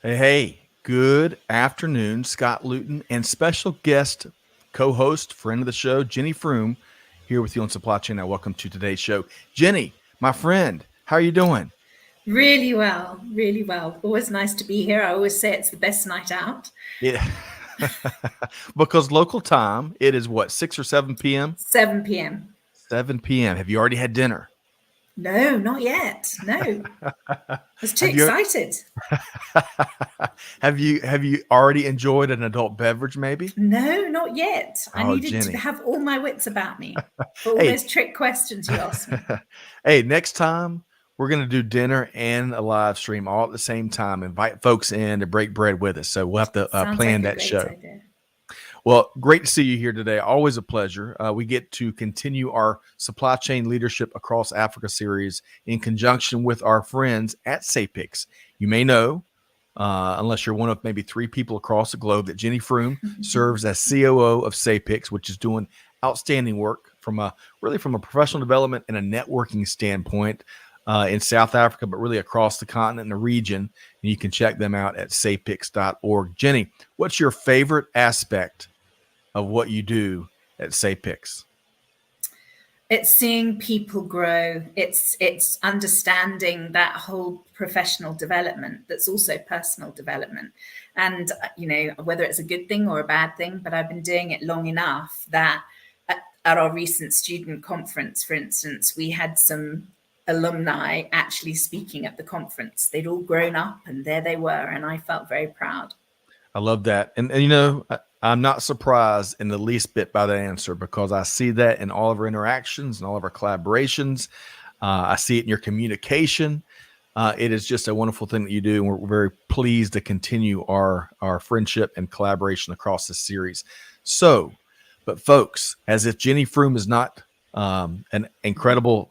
Hey, good afternoon, Scott Luton, and special guest co-host, friend of the show, Jenny Froome, here with you on Supply Chain. Now, welcome to today's show. Jenny, my friend, how are you doing? Really well, really well. Always nice to be here. I always say it's the best night out. Yeah, because local time, it is what, 6 or 7 p.m.? 7 p.m. 7 p.m. Have you already had dinner? No, not yet. No, I was too Have you excited. have you already enjoyed an adult beverage, maybe? No, not yet. I Oh, needed to Jenny. have all my wits about me for all Hey, those trick questions you asked me. hey, next time we're going to do dinner and a live stream all at the same time. Invite folks in to break bread with us. So we'll have to Sounds plan like a that great show. idea. Well, great to see you here today. Always a pleasure. We get to continue our supply chain leadership across Africa series in conjunction with our friends at SAPICS. You may know, unless you're one of maybe three people across the globe, that Jenny Froome serves as COO of SAPICS, which is doing outstanding work from a professional development and a networking standpoint in South Africa, but really across the continent and the region. And you can check them out at sapics.org. Jenny, what's your favorite aspect of what you do at SAPICS? It's seeing people grow. It's understanding that whole professional development that's also personal development. And whether it's a good thing or a bad thing, but I've been doing it long enough that at our recent student conference, for instance, we had some alumni actually speaking at the conference. They'd all grown up and there they were, and I felt very proud. I love that. And I'm not surprised in the least bit by the answer because I see that in all of our interactions and all of our collaborations. I see it in your communication. It is just a wonderful thing that you do. And we're very pleased to continue our friendship and collaboration across this series. So, but folks, as if Jenny Froome is not an incredible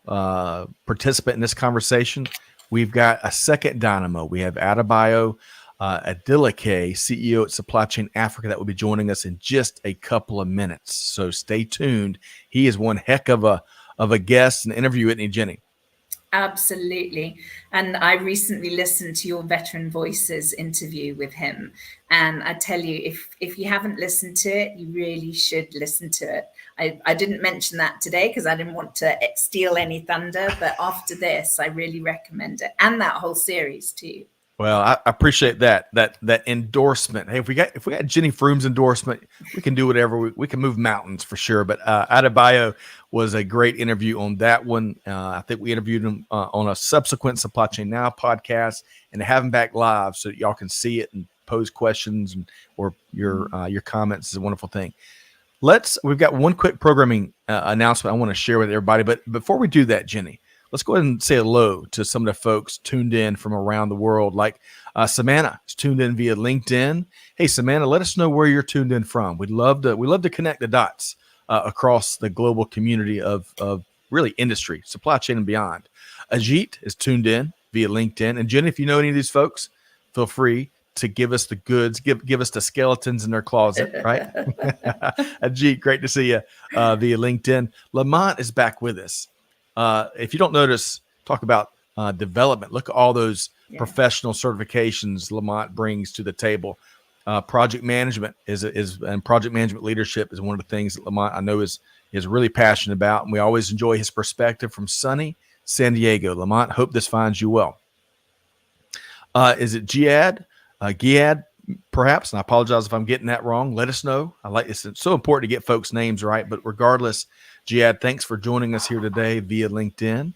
participant in this conversation, we've got a second dynamo. We have Adebayo Adeleke, CEO at Supply Chain Africa, that will be joining us in just a couple of minutes. So stay tuned. He is one heck of a guest and interview, isn't he, Jenny? Absolutely. And I recently listened to your Veteran Voices interview with him. And I tell you, if you haven't listened to it, you really should listen to it. I didn't mention that today because I didn't want to steal any thunder. But after this, I really recommend it. And that whole series too. Well, I appreciate that endorsement. Hey, if we got Jenny Froome's endorsement, we can do whatever. We can move mountains for sure. But Adebayo was a great interview on that one. I think we interviewed him on a subsequent Supply Chain Now podcast, and to have him back live so that y'all can see it and pose questions or your comments is a wonderful thing. We've got one quick programming announcement I want to share with everybody. But before we do that, Jenny, let's go ahead and say hello to some of the folks tuned in from around the world. Like Samantha is tuned in via LinkedIn. Hey, Samantha, let us know where you're tuned in from. We love to connect the dots across the global community of really industry, supply chain, and beyond. Ajit is tuned in via LinkedIn. And Jenny, if you know any of these folks, feel free to give us the goods, give us the skeletons in their closet, right? Ajit, great to see you via LinkedIn. Lamont is back with us. If you don't notice, talk about development. Look at all those professional certifications Lamont brings to the table. Project management and project management leadership is one of the things that Lamont I know is really passionate about, and we always enjoy his perspective from sunny San Diego. Lamont, hope this finds you well. Is it Giad? Giad, perhaps, and I apologize if I'm getting that wrong. Let us know. It's so important to get folks' names right, but regardless, Giad, thanks for joining us here today via LinkedIn.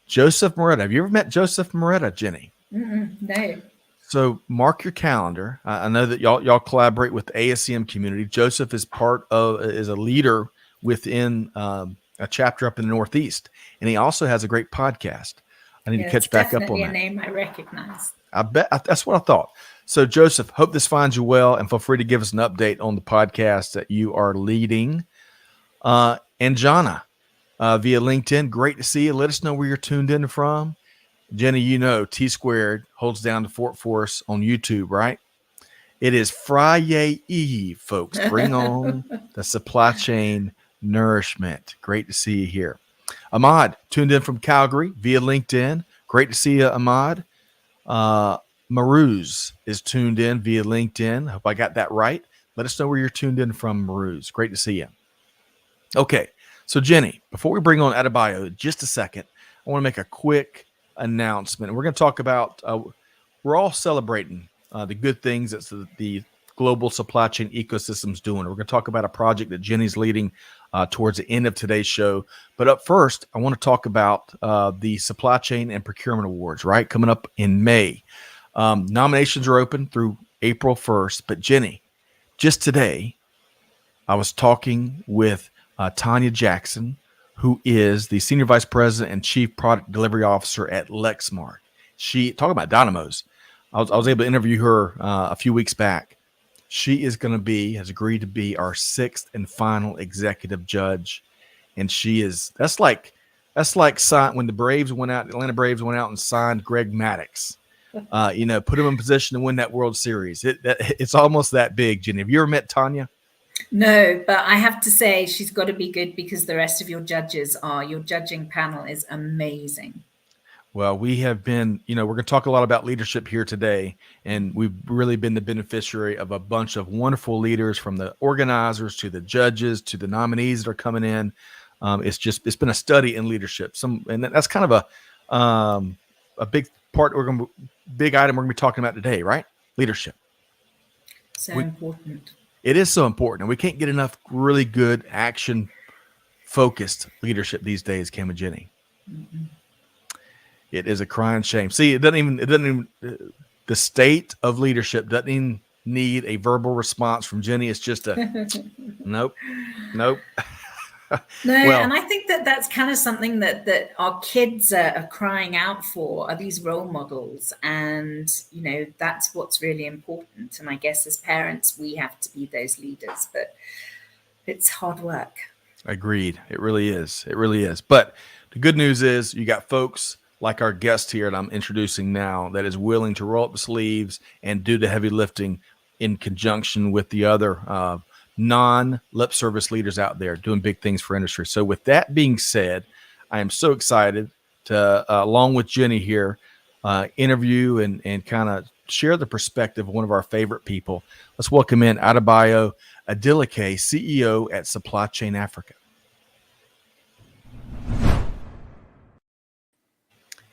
Joseph Moretta. Have you ever met Joseph Moretta, Jenny? No. So mark your calendar. I know that y'all collaborate with the ASEM community. Joseph is is a leader within a chapter up in the Northeast, and he also has a great podcast. I need to catch back up on that. Definitely a name I recognize. I bet that's what I thought. So Joseph, hope this finds you well, and feel free to give us an update on the podcast that you are leading. And Jana via LinkedIn, great to see you. Let us know where you're tuned in from. Jenny, T Squared holds down the Fort Force on YouTube, right? It is Friday Eve, folks. Bring on the supply chain nourishment. Great to see you here. Ahmad tuned in from Calgary via LinkedIn. Great to see you, Ahmad. Maruz is tuned in via LinkedIn. Hope I got that right. Let us know where you're tuned in from, Maruz. Great to see you. Okay, so Jenny, before we bring on Adebayo, just a second, I want to make a quick announcement. We're going to talk about, we're all celebrating the good things that the global supply chain ecosystem is doing. We're going to talk about a project that Jenny's leading towards the end of today's show. But up first, I want to talk about the Supply Chain and Procurement Awards, right? Coming up in May. Nominations are open through April 1st. But Jenny, just today, I was talking with Tanya Jackson, who is the Senior Vice President and Chief Product Delivery Officer at Lexmark. She, talking about dynamos, I was able to interview her a few weeks back. She is going to be, has agreed to be our 6th and final executive judge. And she is, that's like when the Braves went out, the Atlanta Braves went out and signed Greg Maddux, put him in position to win that World Series. It's almost that big, Jenny. Have you ever met Tanya? No, but I have to say she's got to be good because the rest of your judging panel is amazing. Well, we have been, we're going to talk a lot about leadership here today, and we've really been the beneficiary of a bunch of wonderful leaders, from the organizers to the judges to the nominees that are coming in. It's been a study in leadership. And that's kind of a big part, big item we're going to be talking about today, right? Leadership. So important. It is so important, and we can't get enough really good action-focused leadership these days, Cam and Jenny. Mm-hmm. It is a crying shame. See, it doesn't even the state of leadership doesn't even need a verbal response from Jenny. It's just a nope. No, well, and I think that's kind of something that our kids are crying out for, are these role models. And, that's what's really important. And I guess as parents, we have to be those leaders, but it's hard work. Agreed. It really is. It really is. But the good news is you got folks like our guest here that I'm introducing now that is willing to roll up the sleeves and do the heavy lifting in conjunction with the other non-lip service leaders out there doing big things for industry. So with that being said, I am so excited to, along with Jenny here, interview and kind of share the perspective of one of our favorite people. Let's welcome in Adebayo Adeleke, CEO at Supply Chain Africa.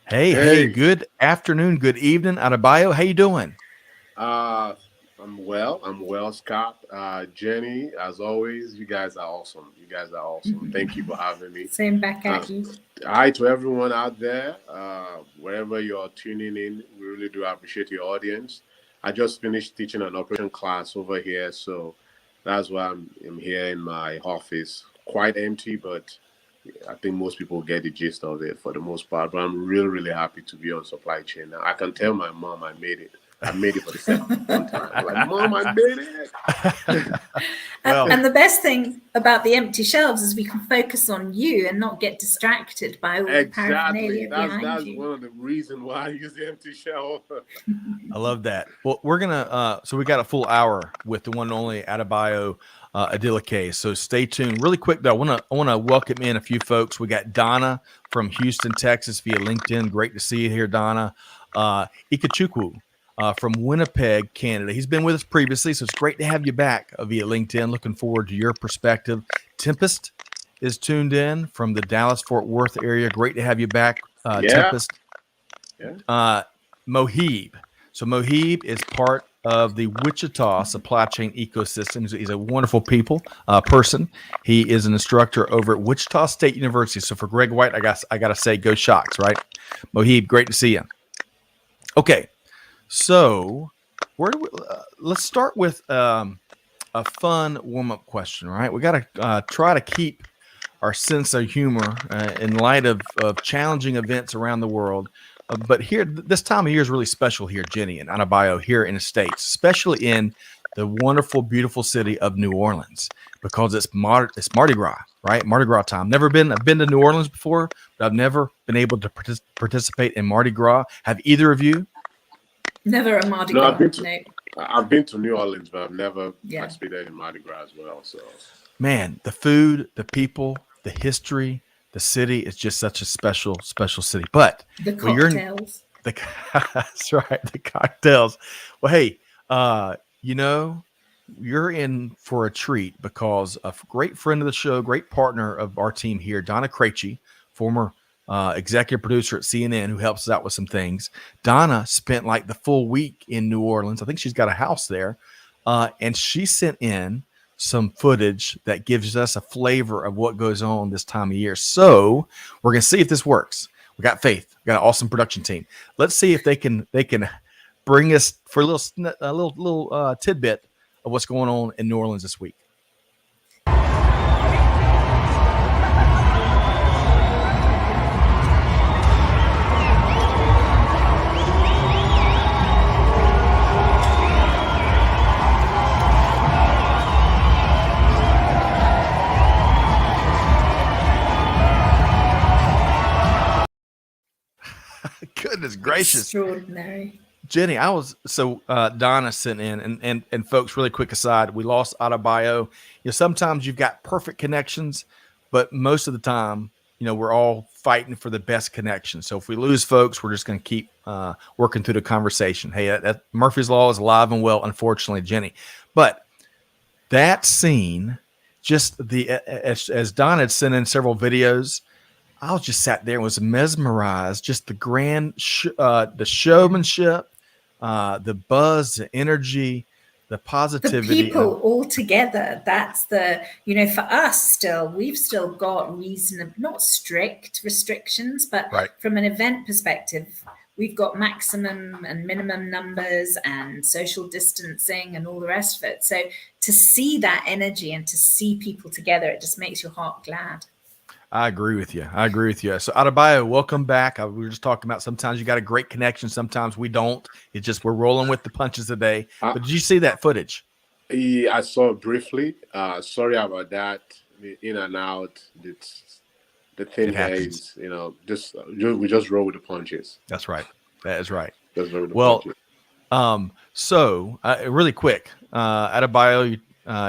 Hey, good afternoon, good evening, Adebayo. How you doing? I'm well, Scott. Jenny, as always, you guys are awesome. Thank you for having me. Same back at you. Hi to everyone out there, wherever you're tuning in. We really do appreciate your audience. I just finished teaching an operation class over here, so that's why I'm here in my office. Quite empty, but I think most people get the gist of it for the most part. But I'm really, really happy to be on supply chain now. I can tell my mom I made it. I made it for the second time. I'm like, Mom, I made it. And the best thing about the empty shelves is we can focus on you and not get distracted by all the paraphernalia behind that's you. One of the reasons why I use the empty shelf. I love that. Well, we're gonna so we got a full hour with the one and only Adebayo Adeleke. So stay tuned. Really quick though, I want to welcome in a few folks. We got Donna from Houston, Texas via LinkedIn. Great to see you here, Donna. Ikechukwu from Winnipeg, Canada. He's been with us previously, so it's great to have you back via LinkedIn. Looking forward to your perspective. Tempest is tuned in from the Dallas-Fort Worth area. Great to have you back, Tempest. Yeah. Mohib. So Mohib is part of the Wichita supply chain ecosystem. He's a wonderful person. He is an instructor over at Wichita State University. So for Greg White, I got to say, go Shocks, right? Mohib, great to see you. Okay. So let's start with a fun warm-up question, right? We got to try to keep our sense of humor in light of challenging events around the world. But here, this time of year is really special here, Jenny and Adebayo, here in the States, especially in the wonderful, beautiful city of New Orleans, because it's Mardi Gras, right? Mardi Gras time. I've been to New Orleans before, but I've never been able to participate in Mardi Gras. Have either of you? Never a Mardi Gras. I've been to New Orleans, but I've never participated in Mardi Gras as well. So, man, the food, the people, the history, the city is just such a special city. But the cocktails, That's right. The cocktails. Well, hey, you know, you're in for a treat because a great friend of the show, great partner of our team here, Donna Krejci, former executive producer at CNN, who helps us out with some things. Donna spent like the full week in New Orleans. I think she's got a house there. And she sent in some footage that gives us a flavor of what goes on this time of year. So we're going to see if this works. We got faith. We got an awesome production team. Let's see if they can bring us for a little tidbit of what's going on in New Orleans this week. Goodness gracious. Extraordinary. Jenny, Donna sent in and folks, really quick aside, we lost Adebayo. Sometimes you've got perfect connections, but most of the time, we're all fighting for the best connection. So if we lose folks, we're just going to keep working through the conversation. Hey, that Murphy's Law is alive and well, unfortunately, Jenny. But that scene, just as Don had sent in several videos, I was just sat there and was mesmerized. Just the grand, the showmanship, the buzz, the energy, the positivity. The people all together. That's for us we've still got reasonable, not strict restrictions, but right. From an event perspective, we've got maximum and minimum numbers and social distancing and all the rest of it. So to see that energy and to see people together, it just makes your heart glad. I agree with you. So Adebayo, welcome back. We were just talking about sometimes you got a great connection. Sometimes we don't. It's just we're rolling with the punches today. But did you see that footage? Yeah, I saw it briefly. Sorry about that. In and out. The thing is, we just roll with the punches. That's right. That is right. Just roll with the punches. So really quick, Adebayo,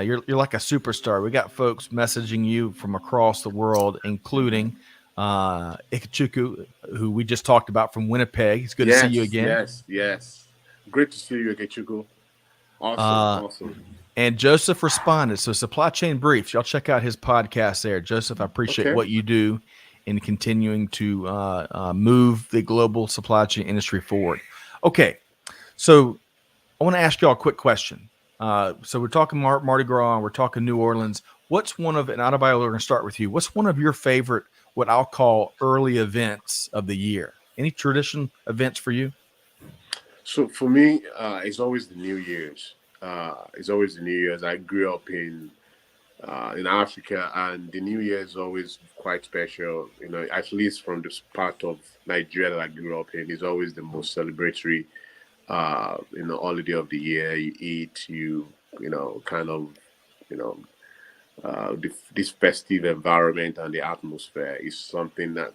you're like a superstar. We got folks messaging you from across the world, including Ikechukwu, who we just talked about from Winnipeg. It's good to see you again. Yes. Great to see you, Ikechukwu. Awesome. And Joseph responded. So Supply Chain Briefs, y'all check out his podcast there. Joseph, I appreciate what you do in continuing to move the global supply chain industry forward. Okay, so I want to ask y'all a quick question. So we're talking Mardi Gras, we're talking New Orleans. What's one of, and Adebayo, we're going to start with you. What's one of your favorite, what I'll call early events of the year? Any tradition events for you? So for me, it's always the New Year's. I grew up in Africa, and the New Year is always quite special. At least from this part of Nigeria that I grew up in, it's always the most celebratory holiday of the year. You eat, this festive environment and the atmosphere is something that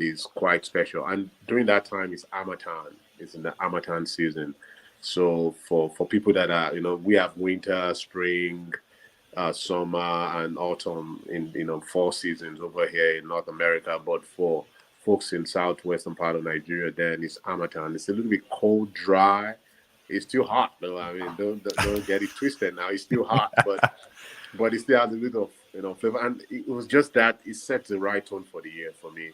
is quite special. And during that time, it's Harmattan. It's in the Harmattan season. So for people that are, we have winter, spring, summer, and autumn in 4 seasons over here in North America. But for folks in southwestern part of Nigeria, then it's Harmattan. It's a little bit cold, dry. It's still hot, though. I mean, don't get it twisted now. It's still hot, but it still has a little flavor. And it was just that it set the right tone for the year for me.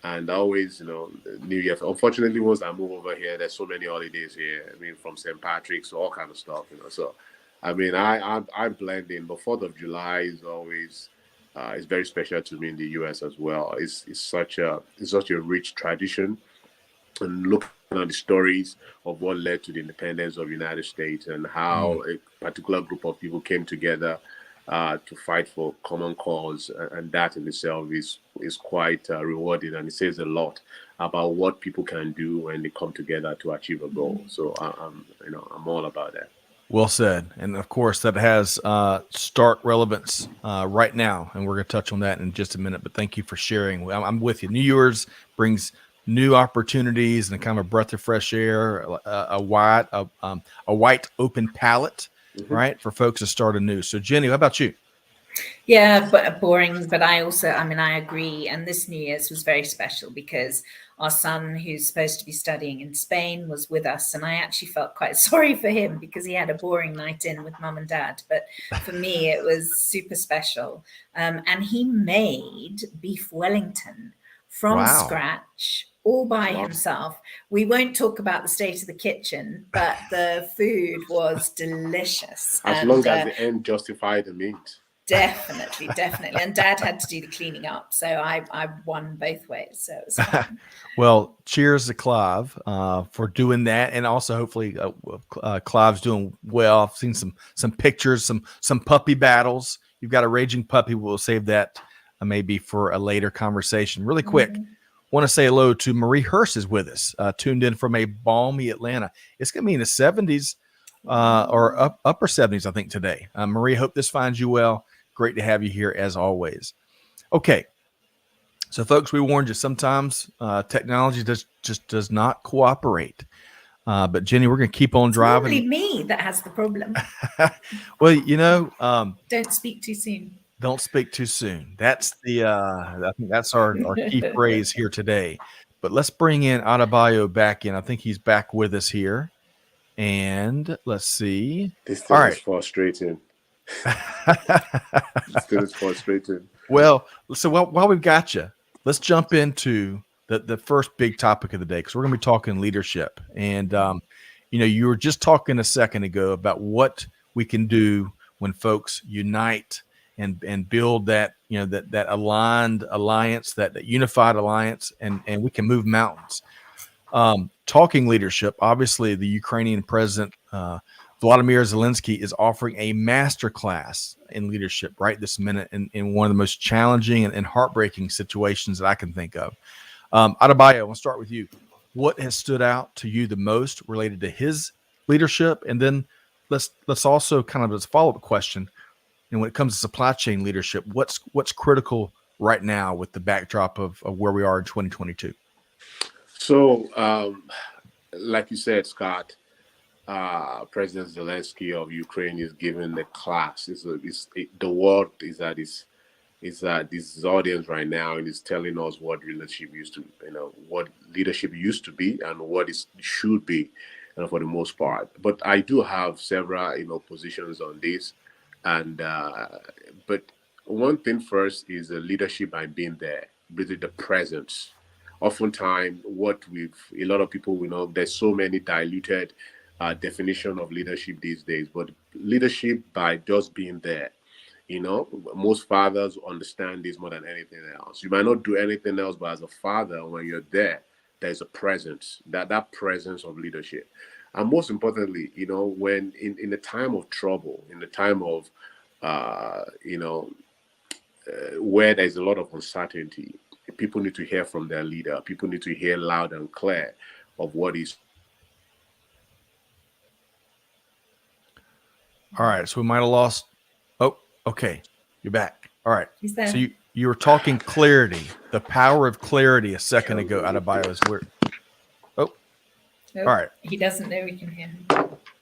And I always, New Year. Unfortunately, once I move over here, there's so many holidays here. I mean, from St. Patrick's to all kind of stuff, So, I mean, I blend in. But 4th of July is always it's very special to me in the U.S. as well. It's such a rich tradition, and looking at the stories of what led to the independence of the United States and how a particular group of people came together to fight for common cause, and that in itself is quite rewarding, and it says a lot about what people can do when they come together to achieve a goal. So I'm all about that. Well said. And of course, that has stark relevance right now. And we're going to touch on that in just a minute. But thank you for sharing. I'm with you. New Year's brings new opportunities and kind of a breath of fresh air, a white open palette, right, for folks to start anew. So, Jenny, how about you? Yeah, but boring. But I agree. And this New Year's was very special because our son, who's supposed to be studying in Spain, was with us. And I actually felt quite sorry for him because he had a boring night in with mum and dad. But for me, it was super special. And he made beef Wellington from scratch, all by himself. We won't talk about the state of the kitchen, but the food was delicious. As long as the end justified the means. Definitely. And Dad had to do the cleaning up, so I won both ways. So it was fun. Well, cheers to Clive for doing that, and also hopefully Clive's doing well. I've seen some pictures, some puppy battles. You've got a raging puppy. We'll save that maybe for a later conversation. Really quick, want to say hello to Marie Hurst is with us, tuned in from a balmy Atlanta. It's going to be in the 70s or upper 70s, I think, today. Marie, hope this finds you well. Great to have you here as always. Okay. So, folks, we warned you, sometimes technology just does not cooperate. But, Jenny, we're going to keep on driving. It's normally me that has the problem. Well, you know. Don't speak too soon. Don't speak too soon. That's I think that's our key phrase here today. But let's bring in Adebayo back in. I think he's back with us here. And let's see. This thing is frustrating. This thing is frustrating. Well, so while we've got you, let's jump into the first big topic of the day, because we're going to be talking leadership. And, you were just talking a second ago about what we can do when folks unite and build that, that aligned alliance, that unified alliance, and we can move mountains. Talking leadership, obviously the Ukrainian president, Volodymyr Zelensky, is offering a masterclass in leadership right this minute in one of the most challenging and heartbreaking situations that I can think of. Adebayo, I want to start with you. What has stood out to you the most related to his leadership? And then let's also kind of as a follow-up question, and when it comes to supply chain leadership, what's critical right now with the backdrop of where we are in 2022? So, like you said, Scott, President Zelensky of Ukraine is giving the class. The world is at this audience right now, and is telling us what leadership used to, what leadership used to be and what it should be, for the most part. But I do have several, positions on this. And but one thing first is the leadership by being there, really the presence. Oftentimes, a lot of people we know, there's so many diluted definition of leadership these days. But leadership by just being there, most fathers understand this more than anything else. You might not do anything else, but as a father, when you're there, there's a presence, that presence of leadership. And most importantly, when in the time of trouble, in the time of, where there's a lot of uncertainty, people need to hear from their leader. People need to hear loud and clear of what is. All right. So we might have lost. Oh, okay. You're back. All right. He's there. So you were talking clarity, the power of clarity a second ago. Adebayo is where. Nope, all right. He doesn't know we can hear him.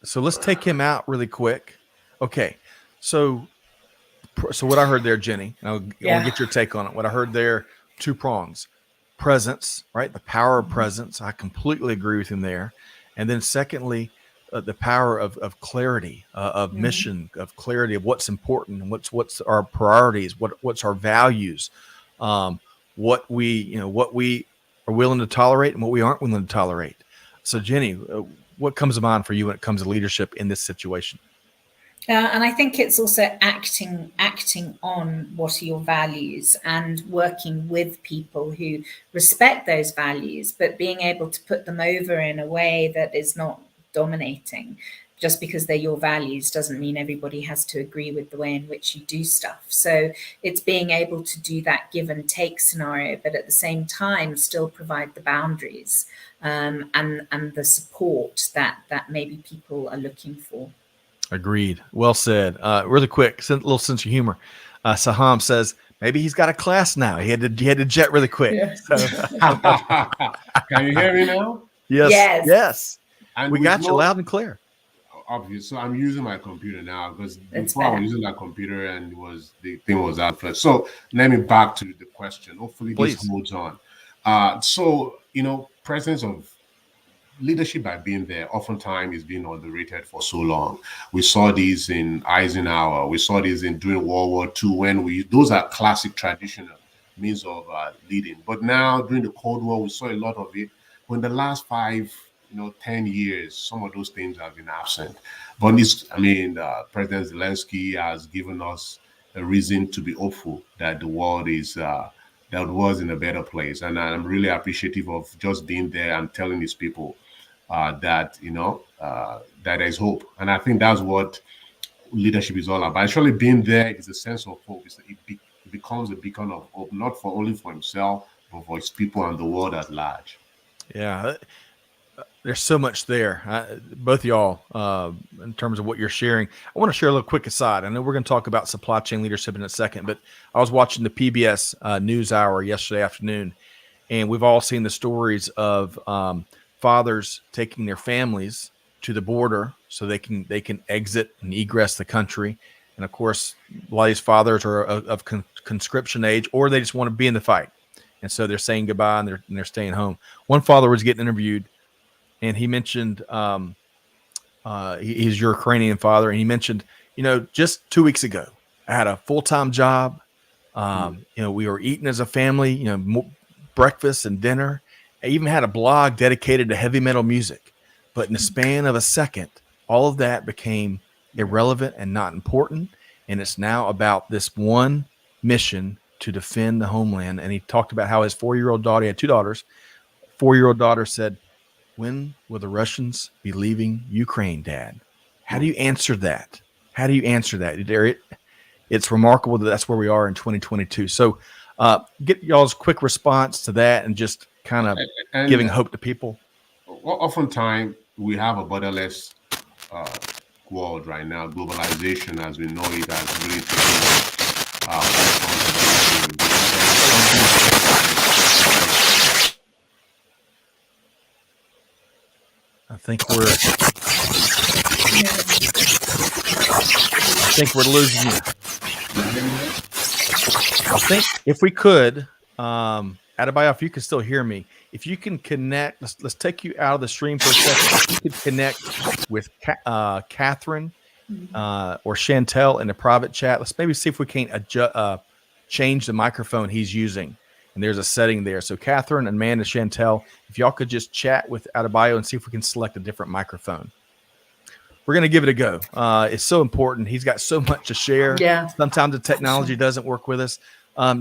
So let's take him out really quick. Okay. So what I heard there, Jenny, and I want to get your take on it. What I heard there, 2 prongs. Presence, right? The power of presence. I completely agree with him there. And then secondly, the power of clarity, of mission, of clarity of what's important and what's our priorities, what's our values, what we are willing to tolerate and what we aren't willing to tolerate. So, Jenny, what comes to mind for you when it comes to leadership in this situation? And I think it's also acting on what are your values and working with people who respect those values, but being able to put them over in a way that is not dominating. Just because they're your values doesn't mean everybody has to agree with the way in which you do stuff. So it's being able to do that give and take scenario, but at the same time still provide the boundaries and the support that maybe people are looking for. Agreed. Well said. Really quick, little sense of humor. Saham says maybe he's got a class now. He had to jet really quick. Yeah. So. Can you hear me now? Yes. And we got you loud and clear. Obvious. So I'm using my computer now because before I was using that computer and the thing was out first. So let me back to the question. Hopefully this holds on. So, presence of leadership by being there oftentimes is being underrated for so long. We saw these in Eisenhower. We saw these during World War II when those are classic traditional means of leading. But now during the Cold War, we saw a lot of it. But in the last 10 years, some of those things have been absent. But President Zelensky has given us a reason to be hopeful that the world is that was in a better place. And I'm really appreciative of just being there and telling these people that that there's hope. And I think that's what leadership is all about. Actually, being there is a sense of hope. It becomes a beacon of hope, not only for himself, but for his people and the world at large. Yeah, there's so much there. Both of y'all, in terms of what you're sharing. I want to share a little quick aside. I know we're going to talk about supply chain leadership in a second, but I was watching the PBS NewsHour yesterday afternoon, and we've all seen the stories of fathers taking their families to the border so they can exit and egress the country. And of course, a lot of these fathers are of conscription age, or they just want to be in the fight, and so they're saying goodbye and they're staying home. One father was getting interviewed, and he mentioned he's your Ukrainian father, and he mentioned, just 2 weeks ago, I had a full-time job. We were eating as a family, breakfast and dinner. I even had a blog dedicated to heavy metal music. But in the span of a second, all of that became irrelevant and not important. And it's now about this one mission to defend the homeland. And he talked about how his 4-year-old daughter, he had 2 daughters, 4-year-old daughter said, "When will the Russians be leaving Ukraine, Dad?" How do you answer that? How do you answer that? It's remarkable that that's where we are in 2022. So get y'all's quick response to that and just kind of giving hope to people. Oftentimes, we have a borderless world right now. Globalization, as we know it, has really I think we're losing you. I think if we could, Adebayo, if you can still hear me, if you can connect, let's take you out of the stream for a second. If you could connect with Catherine or Chantel in the private chat. Let's maybe see if we can't change the microphone he's using. And there's a setting there. So Catherine, Amanda, Chantel, if y'all could just chat with Adebayo and see if we can select a different microphone. We're going to give it a go. It's so important. He's got so much to share. Yeah. Sometimes the technology doesn't work with us.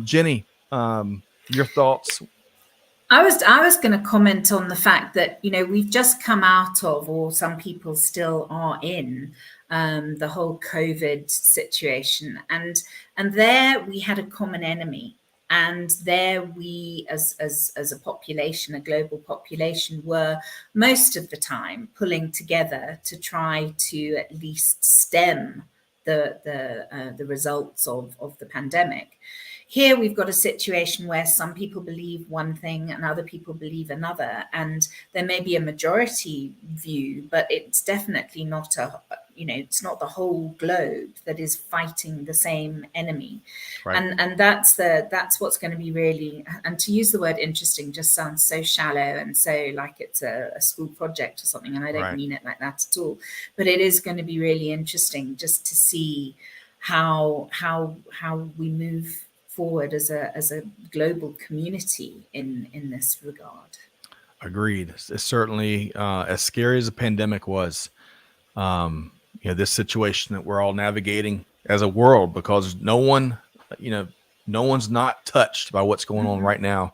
Jenny, your thoughts? I was going to comment on the fact that, we've just come out of, or some people still are in, the whole COVID situation. And there we had a common enemy. And there we, as a population, a global population, were most of the time pulling together to try to at least stem the results of the pandemic. Here we've got a situation where some people believe one thing and other people believe another, and there may be a majority view, but it's definitely not it's not the whole globe that is fighting the same enemy. Right. And that's what's going to be really, and to use the word interesting just sounds so shallow and so like it's a school project or something, and I don't mean it like that at all. But it is going to be really interesting just to see how we move forward as a global community in this regard. Agreed. It's certainly as scary as the pandemic was. This situation that we're all navigating as a world, because no one's not touched by what's going on right now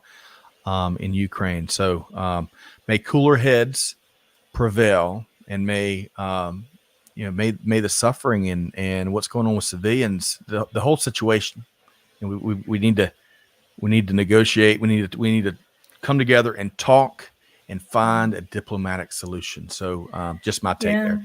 in Ukraine. So may cooler heads prevail, and may the suffering and what's going on with civilians, the whole situation. And we need to negotiate. We need to come together and talk and find a diplomatic solution. So just my take there.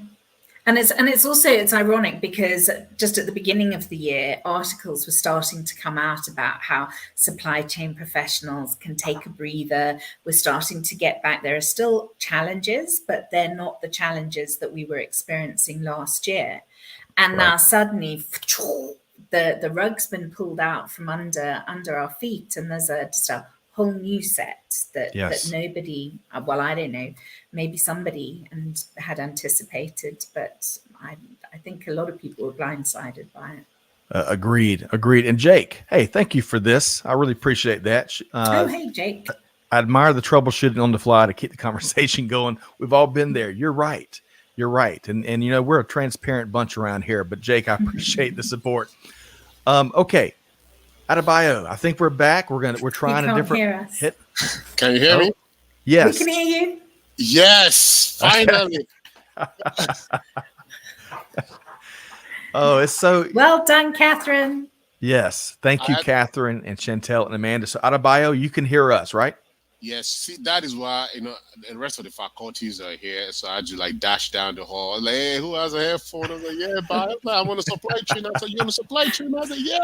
And it's ironic because just at the beginning of the year, articles were starting to come out about how supply chain professionals can take a breather. We're starting to get back. There are still challenges, but they're not the challenges that we were experiencing last year. And now suddenly, the rug's been pulled out from under our feet, and there's just a whole new set that Yes. nobody, well, I don't know, maybe somebody and had anticipated, but I think a lot of people were blindsided by it. Agreed. And Jake, hey, thank you for this. I really appreciate that. Oh, hey, Jake. I admire the troubleshooting on the fly to keep the conversation going. We've all been there. You're right. And we're a transparent bunch around here, but Jake, I appreciate the support. Okay. Adebayo, I think we're back. We're trying a different hear us. hit. Can you hear me? Yes. We can hear you. Yes, finally. Oh, it's so well done, Catherine. Yes. Thank you, Catherine and Chantel and Amanda. So Adebayo, you can hear us, right? Yes. See, that is why, the rest of the faculties are here. So I just like dash down the hall. Like, hey, who has a headphone? I was like, yeah, but I want a supply chain. I said, you want a supply chain? I was like, yeah.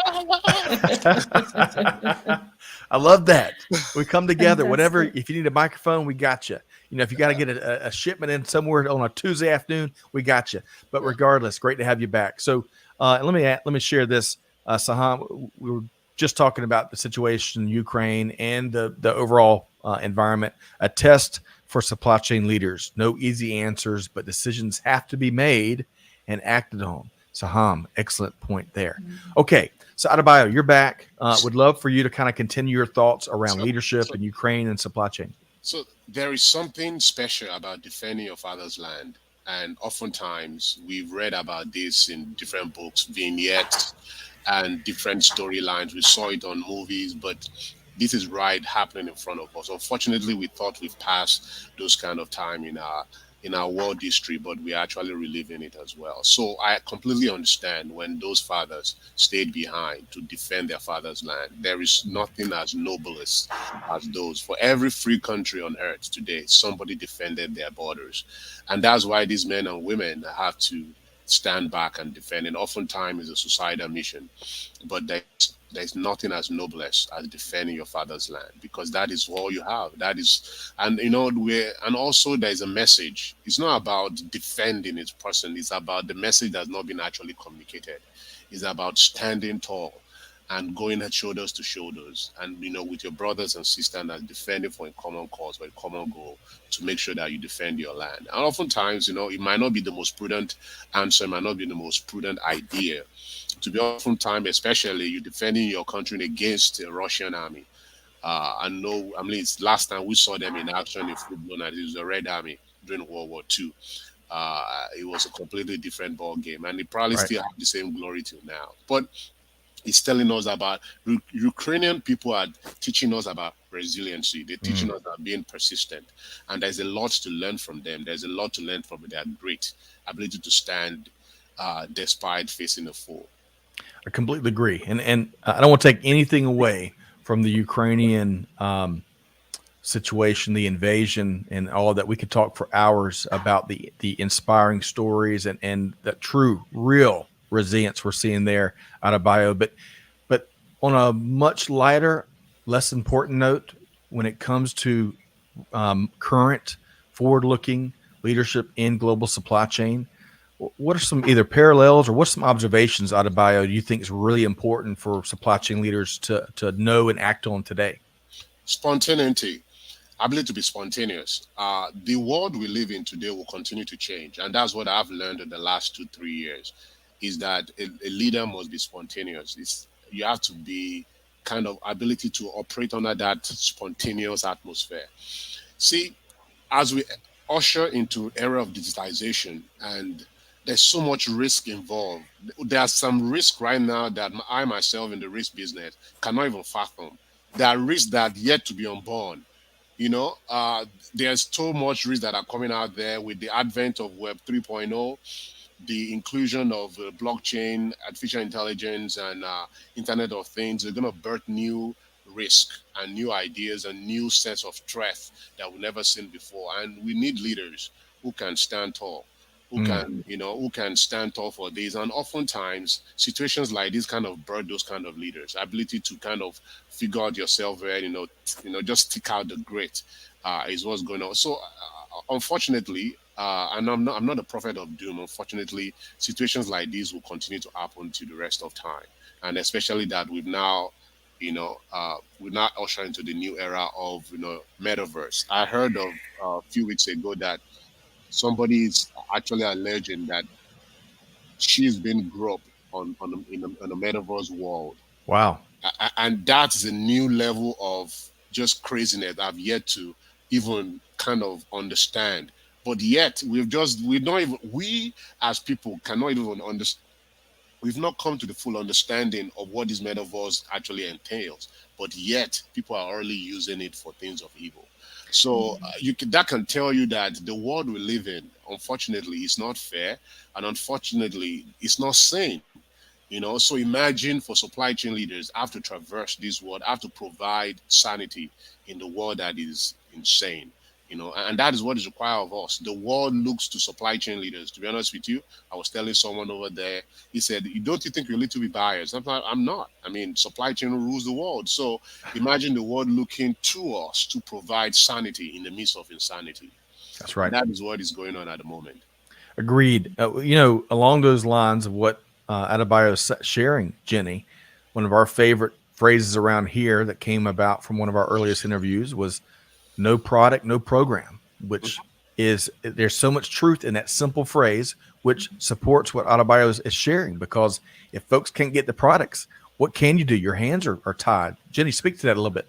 I love that. We come together. Whatever, if you need a microphone, we got you. If you got to get a shipment in somewhere on a Tuesday afternoon, we got you. But regardless, great to have you back. So let me share this. Saham, we were just talking about the situation in Ukraine and the overall environment. A test for supply chain leaders. No easy answers, but decisions have to be made and acted on. Saham, excellent point there. Okay, so Adebayo, you're back. Would love for you to kind of continue your thoughts around leadership in Ukraine and supply chain. So there is something special about defending your father's land. And oftentimes we've read about this in different books, vignettes, and different storylines. We saw it on movies, but this is right happening in front of us. Unfortunately, we thought we've passed those kind of time in our world history, but we're actually reliving it as well. So I completely understand when those fathers stayed behind to defend their father's land. There is nothing as noble as those. For every free country on earth today, somebody defended their borders. And that's why these men and women have to stand back and defend. And oftentimes it's a societal mission. But there's nothing as noble as defending your father's land, because that is all you have. That is, and also there's a message. It's not about defending its person. It's about the message that's not been actually communicated. It's about standing tall and going at shoulders to shoulders, and with your brothers and sisters, and defending for a common cause, for a common goal, to make sure that you defend your land. And oftentimes, it might not be the most prudent answer, it might not be the most prudent idea. To be oftentimes, especially you defending your country against the Russian army. It's last time we saw them in action in full-blown, and it was the Red Army during World War II. It was a completely different ball game, and it probably still have the same glory till now. But it's telling us about Ukrainian people are teaching us about resiliency. They're teaching us about being persistent. And there's a lot to learn from them. There's a lot to learn from their great ability to stand despite facing a foe. I completely agree. And I don't want to take anything away from the Ukrainian situation, the invasion, and all that. We could talk for hours about the inspiring stories and the true, real resilience we're seeing there out of bio. But on a much lighter, less important note, when it comes to current, forward-looking leadership in global supply chain, what are some either parallels or what's some observations out of bio do you think is really important for supply chain leaders to know and act on today? Spontaneity. Ability to be spontaneous. The world we live in today will continue to change. And that's what I've learned in the last 2-3 years, is that a leader must be spontaneous. You have to be kind of ability to operate under that spontaneous atmosphere. See, as we usher into era of digitization, and there's so much risk involved. There's some risk right now that I myself in the risk business cannot even fathom. There are risks that are yet to be unborn. There's so much risk that are coming out there with the advent of Web 3.0, the inclusion of blockchain, artificial intelligence, and Internet of Things. They're going to birth new risk and new ideas and new sets of threats that we've never seen before. And we need leaders who can stand tall, who can stand tall for this. And oftentimes, situations like this kind of birth those kind of leaders. Ability to kind of figure out yourself, where just stick out the grit is what's going on. So, unfortunately. And I'm not a prophet of doom. Unfortunately, situations like these will continue to happen to the rest of time, and especially that we've now we're now ushering into the new era of metaverse. I heard of a few weeks ago that somebody is actually alleging that she's been groped on a metaverse world. Wow. And that's a new level of just craziness I've yet to even kind of understand. But yet we as people cannot even understand. We've not come to the full understanding of what this metaverse actually entails. But yet people are already using it for things of evil. So that can tell you that the world we live in, unfortunately, is not fair, and unfortunately, it's not sane. So imagine for supply chain leaders have to traverse this world, have to provide sanity in the world that is insane. And that is what is required of us. The world looks to supply chain leaders. To be honest with you, I was telling someone over there, he said, don't you think you're a little bit biased? I'm not. I mean, supply chain rules the world. So imagine the world looking to us to provide sanity in the midst of insanity. That's right. And that is what is going on at the moment. Agreed. Along those lines of what Adebayo is sharing, Jenny, one of our favorite phrases around here that came about from one of our earliest interviews was no product, no program, which is, there's so much truth in that simple phrase, which supports what Adebayo is sharing, because if folks can't get the products, what can you do? Your hands are tied. Jenny, speak to that a little bit.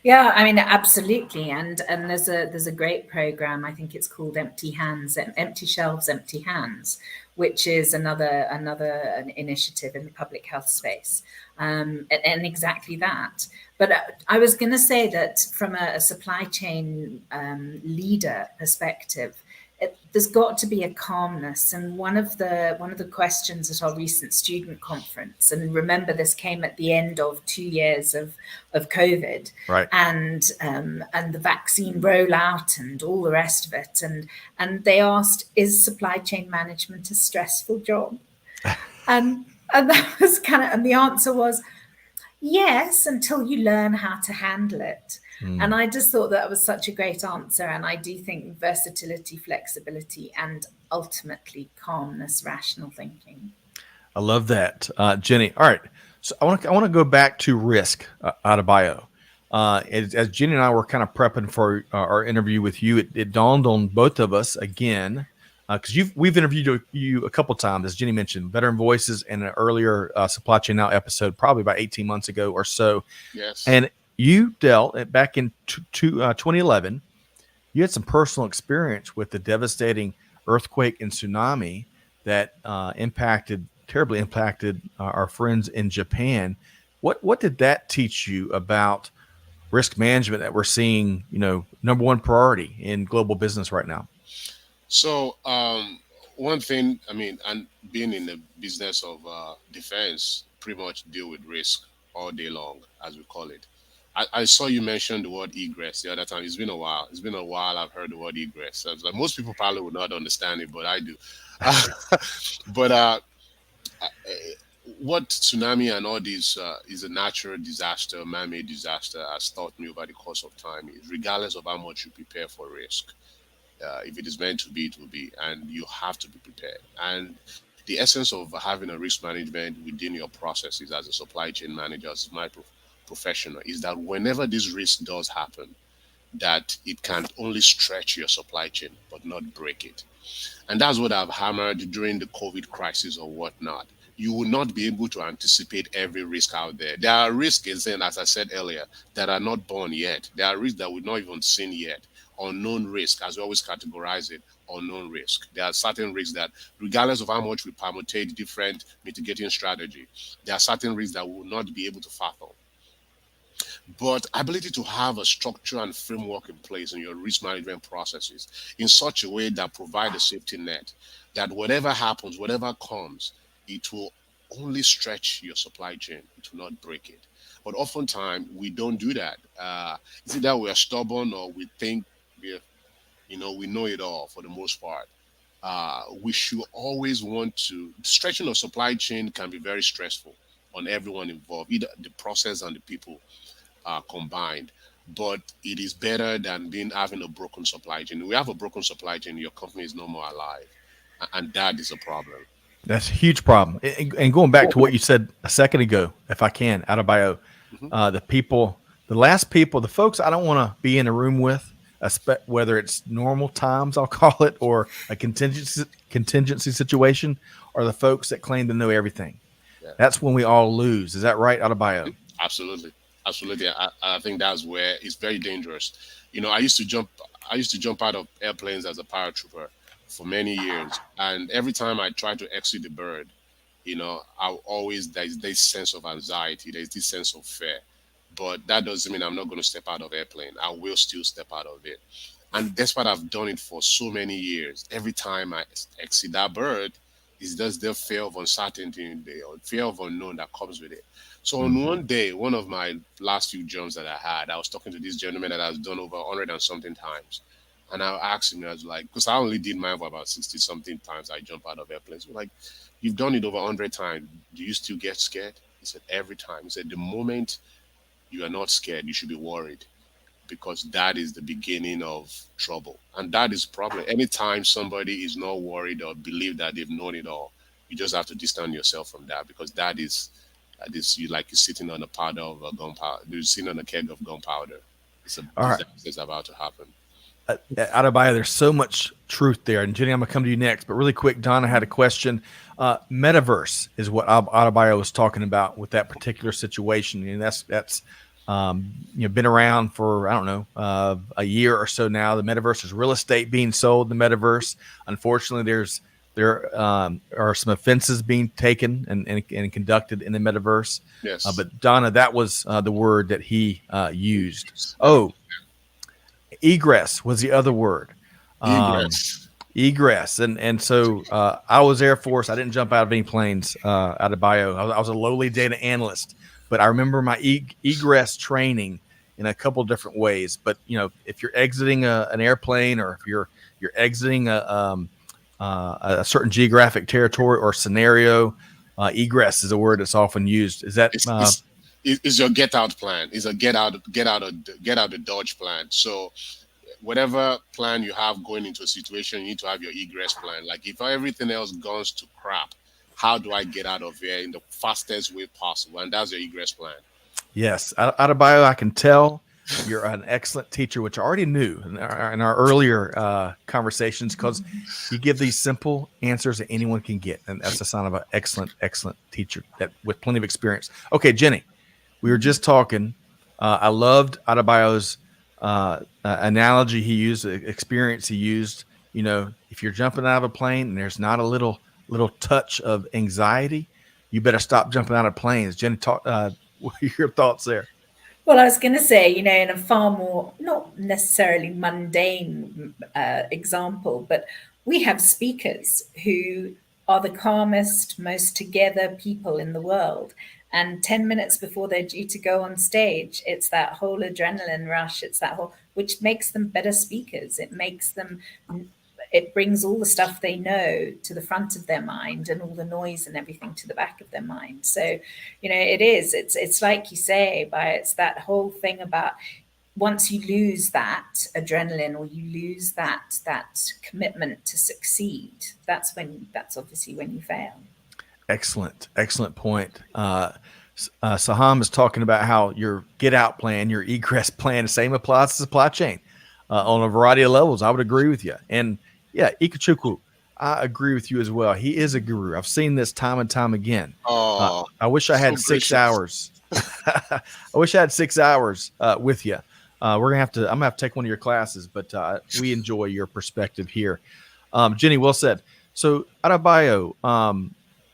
Yeah, I mean, absolutely. And there's a great program. I think it's called Empty Shelves, Empty Hands, which is another an initiative in the public health space, and exactly that. But I was going to say that from a supply chain leader perspective, there's got to be a calmness. And one of the questions at our recent student conference, and remember this came at the end of 2 years of COVID, right, and the vaccine rollout and all the rest of it, and they asked, is supply chain management a stressful job? and that was and the answer was yes, until you learn how to handle it. And I just thought that was such a great answer. And I do think versatility, flexibility, and ultimately calmness, rational thinking. I love that, Jenny. All right, so I want to go back to risk, Adebayo. As Jenny and I were kind of prepping for our interview with you, it dawned on both of us again, because we've interviewed you a couple times, as Jenny mentioned, Veteran Voices, and an earlier Supply Chain Now episode, probably about 18 months ago or so. Yes. And you dealt back in 2011. You had some personal experience with the devastating earthquake and tsunami that terribly impacted our friends in Japan. What did that teach you about risk management that we're seeing, number one priority in global business right now? So one thing, and being in the business of defense, pretty much deal with risk all day long, as we call it. I saw you mention the word egress the other time. It's been a while. I've heard the word egress. So like, most people probably would not understand it, but I do. But what tsunami and all this is a natural disaster, man-made disaster, has taught me over the course of time is regardless of how much you prepare for risk, if it is meant to be, it will be, and you have to be prepared. And the essence of having a risk management within your processes as a supply chain manager, as my professional, is that whenever this risk does happen, that it can only stretch your supply chain but not break it. And that's what I've hammered during the COVID crisis or whatnot. You will not be able to anticipate every risk out there. There are risks, and as I said earlier, that are not born yet. There are risks that we've not even seen yet. Unknown risk, as we always categorize it, unknown risk. There are certain risks that, regardless of how much we permutate different mitigating strategy, there are certain risks that we will not be able to fathom. But ability to have a structure and framework in place in your risk management processes in such a way that provide a safety net, that whatever happens, whatever comes, it will only stretch your supply chain. It will not break it. But oftentimes we don't do that. It's either we are stubborn or we think we know it all for the most part. We should always want to. Stretching of supply chain can be very stressful on everyone involved, either the process and the people combined. But it is better than having a broken supply chain. We have a broken supply chain, your company is no more alive, and that is a problem. That's a huge problem. And going back to what you said a second ago, if I can, Adebayo, Mhm. The last people, the folks I don't want to be in a room with, whether it's normal times, I'll call it, or a contingency situation, are the folks that claim to know everything. Yeah. That's when we all lose. Is that right, Adebayo? Absolutely, absolutely. I think that's where it's very dangerous. I used to jump out of airplanes as a paratrooper for many years, and every time I try to exit the bird, I always there's this sense of anxiety, there's this sense of fear. But that doesn't mean I'm not going to step out of airplane. I will still step out of it. And despite I've done it for so many years, every time I exit that bird, it's just the fear of uncertainty, the fear of unknown that comes with it. So on one day, one of my last few jumps that I had, I was talking to this gentleman that has done over 100 and something times. And I asked him, I was like, because I only did mine for about 60 something times I jump out of airplanes. We're like, you've done it over 100 times. Do you still get scared? He said, every time. He said, the moment you are not scared, you should be worried because that is the beginning of trouble. And that is problem. Anytime somebody is not worried or believe that they've known it all, you just have to distance yourself from that because that is you like you're sitting on a powder of a gunpowder. You're sitting on a keg of gunpowder. It's a All right. disaster is about to happen. Adebayo, there's so much truth there. And Jenny, I'm going to come to you next. But really quick, Donna had a question. Metaverse is what Adebayo was talking about with that particular situation. And that's been around for, I don't know, a year or so now. The metaverse is real estate being sold in the metaverse. Unfortunately, there are some offenses being taken and conducted in the metaverse. Yes. But Donna, that was the word that he used. Oh, egress was the other word. Egress. Egress. And so I was Air Force. I didn't jump out of any planes out of bio. I was a lowly data analyst, but I remember my egress training in a couple different ways. But if you're exiting an airplane or if you're exiting a certain geographic territory or scenario, egress is a word that's often used. Is that It's your get out plan. It's a get out the dodge plan. So whatever plan you have going into a situation, you need to have your egress plan. Like if everything else goes to crap, how do I get out of here in the fastest way possible? And that's your egress plan. Yes, out of bio, I can tell you're an excellent teacher, which I already knew in our earlier conversations, because you give these simple answers that anyone can get, and that's a sign of an excellent teacher that with plenty of experience. Okay, Jenny, we were just talking. I loved Adebayo's analogy he used, the experience he used. If you're jumping out of a plane and there's not a little touch of anxiety, you better stop jumping out of planes. Jenny, what are your thoughts there? Well, I was going to say, in a far more, not necessarily mundane example, but we have speakers who are the calmest, most together people in the world. And 10 minutes before they're due to go on stage, it's that whole adrenaline rush. It's that whole, which makes them better speakers. It brings all the stuff they know to the front of their mind and all the noise and everything to the back of their mind. So, it's like you say, it's that whole thing about once you lose that adrenaline or you lose that commitment to succeed, that's obviously when you fail. Excellent point. Saham is talking about how your get out plan, your egress plan, the same applies to supply chain on a variety of levels. I would agree with you. And yeah, Ikechukwu, I agree with you as well. He is a guru. I've seen this time and time again. I wish I had 6 hours. I wish I had 6 hours with you. I'm gonna have to take one of your classes, but we enjoy your perspective here. Jenny, well said. So Adebayo,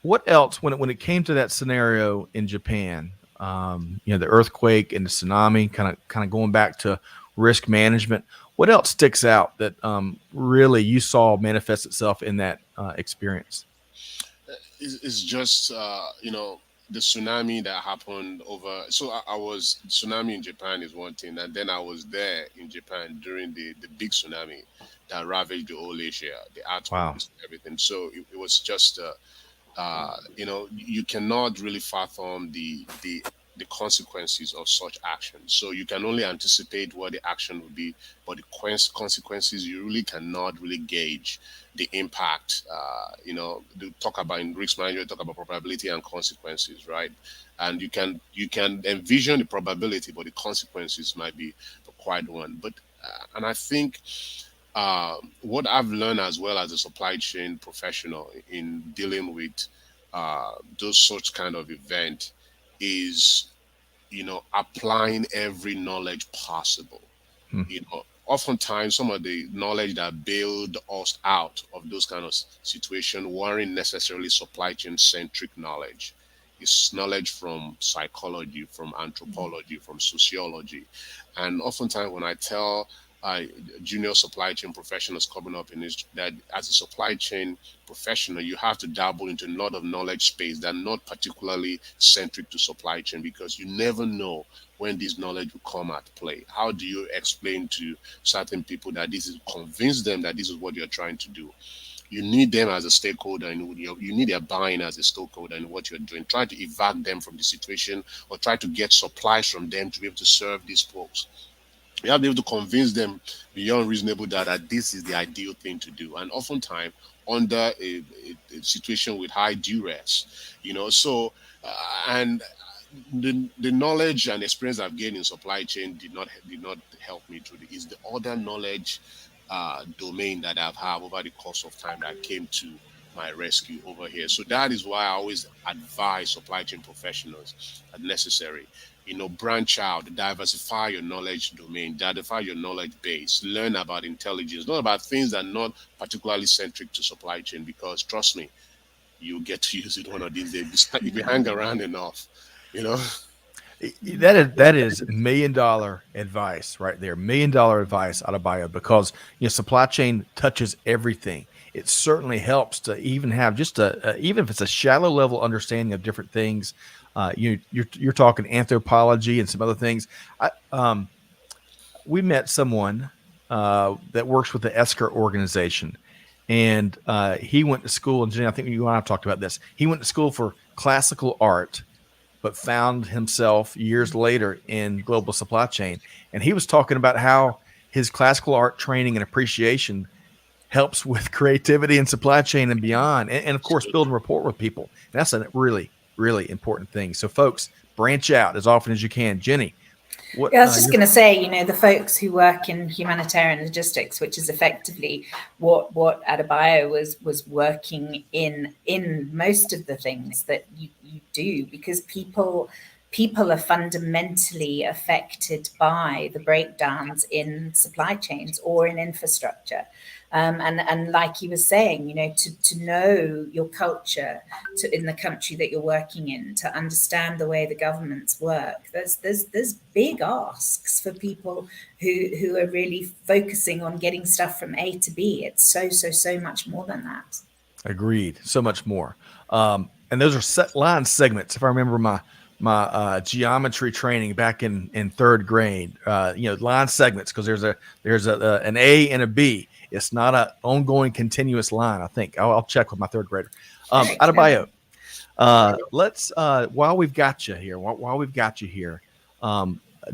what else when it came to that scenario in Japan? The earthquake and the tsunami, kind of going back to risk management. What else sticks out that really you saw manifest itself in that experience? It's just the tsunami that happened over. So I was tsunami in Japan is one thing, and then I was there in Japan during the big tsunami that ravaged the whole Asia, the earthquakes, Wow. and everything. So it was just you cannot really fathom the the consequences of such actions. So you can only anticipate what the action will be, but the consequences you really cannot really gauge the impact. They talk about in risk management, talk about probability and consequences, right? And you can envision the probability, but the consequences might be quite one. But and I think what I've learned as well as a supply chain professional in dealing with those such kind of event is, applying every knowledge possible. Hmm. Oftentimes some of the knowledge that bailed us out of those kind of situation weren't necessarily supply chain centric knowledge. It's knowledge from psychology, from anthropology, from sociology. And oftentimes when I tell junior supply chain professionals coming up in this, that as a supply chain professional, you have to dabble into a lot of knowledge space that are not particularly centric to supply chain, because you never know when this knowledge will come at play. How do you explain to certain people that this is, convince them that this is what you're trying to do? You need them as a stakeholder, and you need their buy-in as a stakeholder in what you're doing. Try to evac them from the situation, or try to get supplies from them to be able to serve these folks. You have to be able to convince them beyond reasonable doubt that this is the ideal thing to do. And oftentimes, under a situation with high duress, and the knowledge and experience I've gained in supply chain did not help me through is the other knowledge domain that I've had over the course of time that came to my rescue over here. So that is why I always advise supply chain professionals as necessary. Branch out, diversify your knowledge domain, diversify your knowledge base, learn about intelligence, not about things that are not particularly centric to supply chain, because trust me, you'll get to use it one of these days if you hang around enough, you know. That is $1 million advice right there. $1 million advice out of bio, because supply chain touches everything. It certainly helps to even have just even if it's a shallow level understanding of different things. You're talking anthropology and some other things. We met someone that works with the Esker organization, and he went to school. And Jenny, I think you and I have talked about this. He went to school for classical art, but found himself years later in global supply chain. And he was talking about how his classical art training and appreciation helps with creativity and supply chain and beyond. And of course, building rapport with people. And that's a really, really important thing. So folks, branch out as often as you can. Jenny, what? Yeah, I was just going to say, the folks who work in humanitarian logistics, which is effectively what Adebayo was working in most of the things that you do, because people are fundamentally affected by the breakdowns in supply chains or in infrastructure. And like he was saying, to know your culture in the country that you're working in, to understand the way the governments work, there's big asks for people who are really focusing on getting stuff from A to B. It's so much more than that. Agreed. So much more. And those are set line segments. If I remember my geometry training back in third grade, line segments, because there's an A and a B. It's not an ongoing continuous line. I think I'll check with my third grader. Adebayo, let's while we've got you here,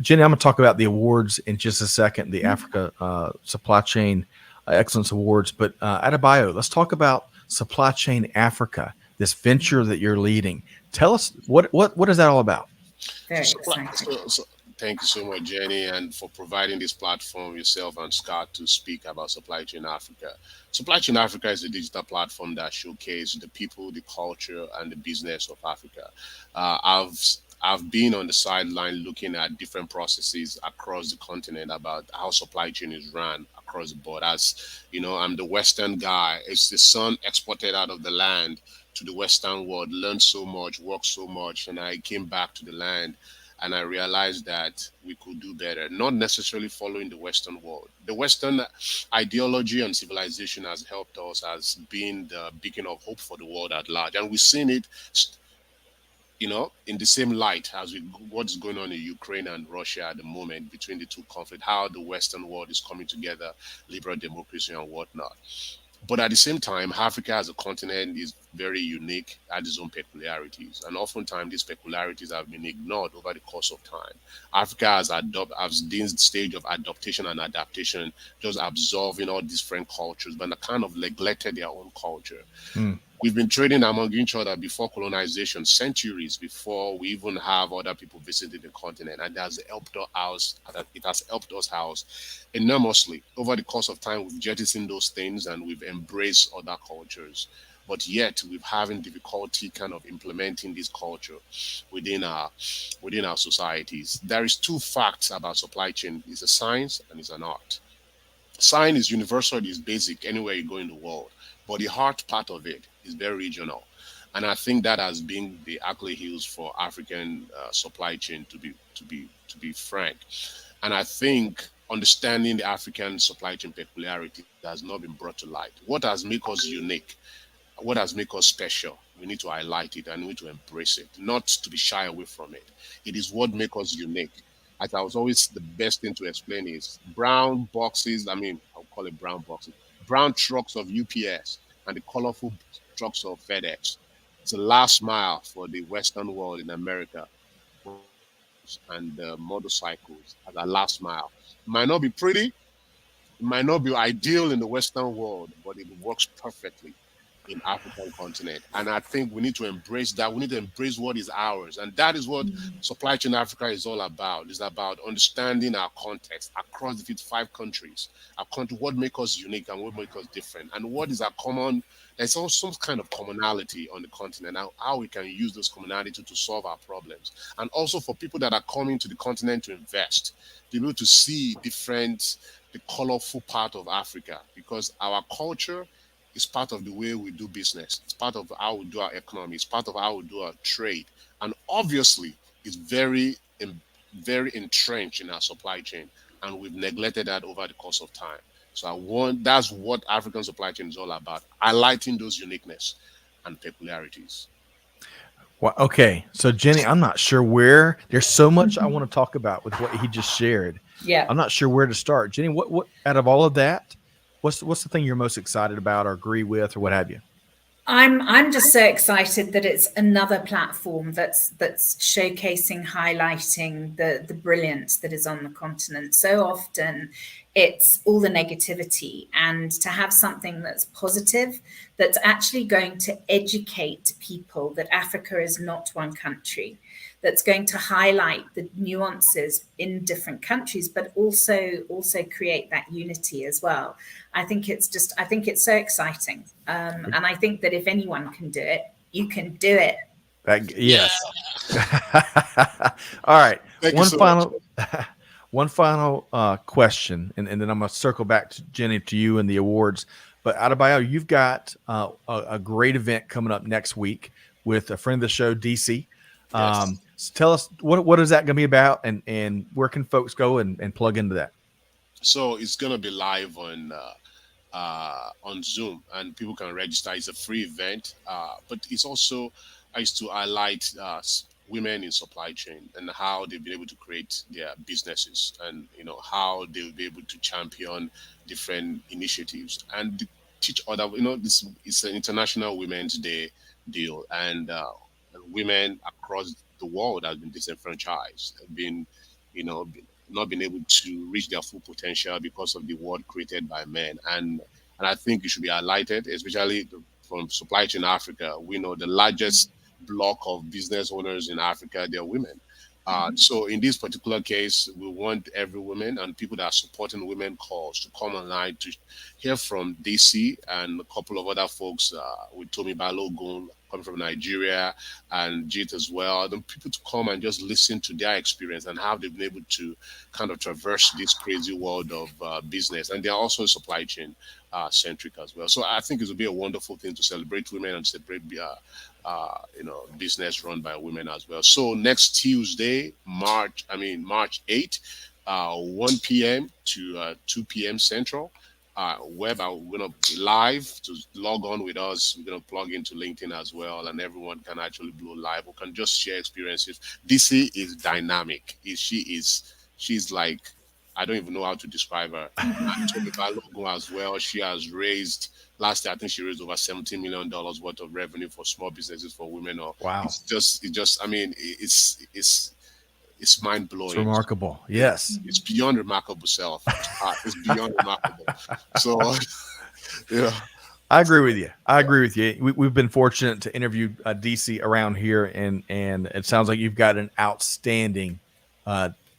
Jenny, I'm going to talk about the awards in just a second, the Africa Supply Chain Excellence Awards. But Adebayo, let's talk about Supply Chain Africa, this venture that you're leading. Tell us what is that all about? Very exciting. Thank you so much, Jenny, and for providing this platform, yourself and Scott, to speak about Supply Chain Africa. Supply Chain Africa is a digital platform that showcases the people, the culture, and the business of Africa. I've been on the sideline looking at different processes across the continent about how supply chain is run across the board. As you know, I'm the Western guy. It's the son exported out of the land to the Western world, learned so much, worked so much, and I came back to the land. And I realized that we could do better, not necessarily following the Western world. The Western ideology and civilization has helped us as being the beacon of hope for the world at large. And we've seen it, in the same light as what's going on in Ukraine and Russia at the moment, between the two conflicts, how the Western world is coming together, liberal democracy and whatnot. But at the same time, Africa as a continent is very unique, had its own peculiarities. And oftentimes these peculiarities have been ignored over the course of time. Africa has been the stage of adaptation and adaptation, just absorbing all different cultures, but kind of neglected their own culture. Mm. We've been trading among each other before colonization, centuries before we even have other people visiting the continent, and it has helped us house enormously. Over the course of time, we've jettisoned those things and we've embraced other cultures, but yet we're having difficulty kind of implementing this culture within our societies. There is two facts about supply chain: it's a science and it's an art. Science is universal, it is basic anywhere you go in the world, but the hard part of it is very regional. And I think that has been the Achilles for African supply chain, to be frank. And I think understanding the African supply chain peculiarity has not been brought to light. What has made us unique? What has made us special? We need to highlight it and we need to embrace it, not to be shy away from it. It is what makes us unique. As I was always, the best thing to explain is brown boxes. I mean, I'll call it brown boxes, brown trucks of UPS and the colorful trucks of FedEx. It's the last mile for the Western world in America, and the motorcycles at the last mile. It might not be pretty, it might not be ideal in the Western world, but it works perfectly in African continent. And I think we need to embrace that. We need to embrace what is ours. And that is what Supply Chain Africa is all about. It's about understanding our context across the 55 countries, our country, what makes us unique and what makes us different. And what is our common, there's also some kind of commonality on the continent, and how we can use those commonality to solve our problems. And also for people that are coming to the continent to invest, to be able to see the colorful part of Africa, because our culture is part of the way we do business. It's part of how we do our economy. It's part of how we do our trade. And obviously, it's very entrenched in our supply chain. And we've neglected that over the course of time. So that's what African supply chain is all about, highlighting those uniqueness and peculiarities. Well, okay. So Jenny, I'm not sure where. There's so much I want to talk about with what he just shared. Yeah. I'm not sure where to start. Jenny, what out of all of that, what's the thing you're most excited about or agree with or what have you? I'm just so excited that it's another platform that's showcasing, highlighting the brilliance that is on the continent. So often it's all the negativity, and to have something that's positive, that's actually going to educate people that Africa is not one country, that's going to highlight the nuances in different countries, but also create that unity as well. I think it's so exciting. And I think that if anyone can do it, you can do it. Yes. All right. Thank you so much. One final question, and then I'm going to circle back to Jenny, to you and the awards. But Adebayo, you've got a great event coming up next week with a friend of the show, DC. Yes. So tell us what is that going to be about, and where can folks go and plug into that? So it's going to be live on Zoom, and people can register. It's a free event, but it's also is to highlight women in supply chain and how they've been able to create their businesses, and how they'll be able to champion different initiatives and teach other. This is an International Women's Day deal, and women across the world have been disenfranchised, have been, not been able to reach their full potential because of the world created by men. And I think it should be highlighted, especially from Supply Chain Africa. We know the largest block of business owners in Africa, they're women. So in this particular case, we want every woman and people that are supporting women cause to come online to hear from DC and a couple of other folks with Tomi Balogun coming from Nigeria and Jit as well. The people to come and just listen to their experience and how they've been able to kind of traverse this crazy world of business. And they're also supply chain centric as well. So I think it would be a wonderful thing to celebrate women and celebrate business run by women as well. So next Tuesday, March 8th, 1 p.m. to 2 p.m. Central. We're going to be live. To log on with us, we're going to plug into LinkedIn as well, and everyone can actually blow live. We can just share experiences. DC is dynamic. She's like, I don't even know how to describe her. And Tomi Balogun as well. She has raised last year I think she raised over $17 million worth of revenue for small businesses for women. Or Wow. I mean, it's mind It's blowing. remarkable. Yes. It's beyond remarkable self. It's beyond remarkable. So, yeah. I agree with you. We've been fortunate to interview DC around here, and it sounds like you've got an outstanding